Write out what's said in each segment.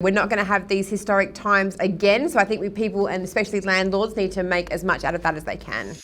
We're not going to have these historic times again, so I think people, and especially landlords, need to make as much out of that as they can.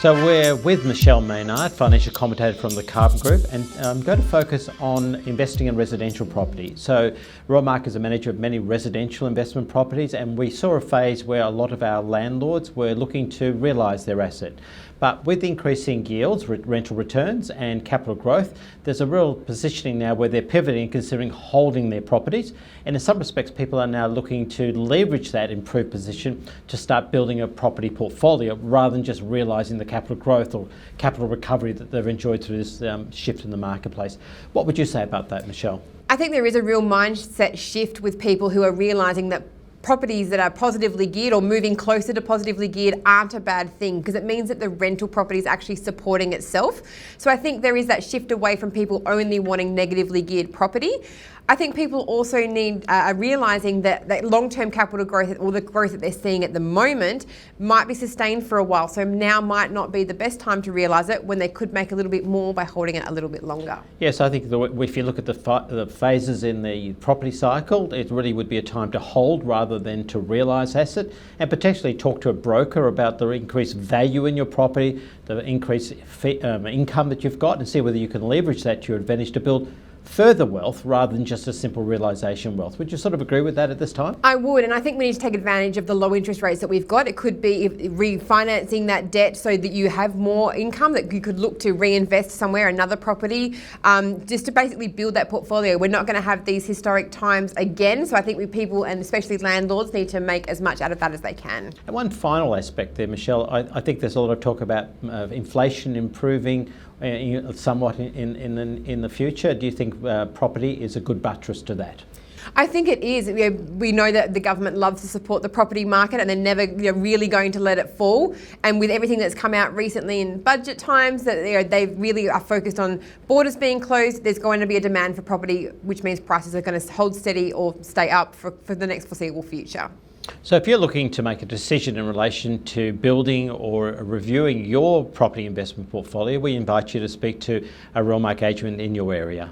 So we're with Michelle Maynard, financial commentator from the Carbon Group, and I'm going to focus on investing in residential property. So Realmark is a manager of many residential investment properties, and we saw a phase where a lot of our landlords were looking to realise their asset. But with increasing yields, rental returns and capital growth, there's a real positioning now where they're pivoting and considering holding their properties. And in some respects, people are now looking to leverage that improved position to start building a property portfolio rather than just realising the capital growth or capital recovery that they've enjoyed through this shift in the marketplace. What would you say about that, Michelle? I think there is a real mindset shift with people who are realising that properties that are positively geared or moving closer to positively geared aren't a bad thing, because it means that the rental property is actually supporting itself. So I think there is that shift away from people only wanting negatively geared property. I think people also need realising that long-term capital growth, or the growth that they're seeing at the moment, might be sustained for a while. So now might not be the best time to realise it, when they could make a little bit more by holding it a little bit longer. Yes, I think if you look at the phases in the property cycle, it really would be a time to hold rather than to realise asset, and potentially talk to a broker about the increased value in your property, the increased income that you've got, and see whether you can leverage that to your advantage to build further wealth rather than just a simple realisation wealth. Would you sort of agree with that at this time? I would, and I think we need to take advantage of the low interest rates that we've got. It could be refinancing that debt so that you have more income that you could look to reinvest somewhere, another property, just to basically build that portfolio. We're not going to have these historic times again, so I think people, and especially landlords, need to make as much out of that as they can. And one final aspect there, Michelle, I think there's a lot of talk about inflation improving somewhat in the future. Do you think property is a good buttress to that? I think it is. We know that the government loves to support the property market, and they're never really going to let it fall. And with everything that's come out recently in budget times, that they really are focused on borders being closed, there's going to be a demand for property, which means prices are going to hold steady or stay up for the next foreseeable future. So if you're looking to make a decision in relation to building or reviewing your property investment portfolio, we invite you to speak to a Realmark agent in your area.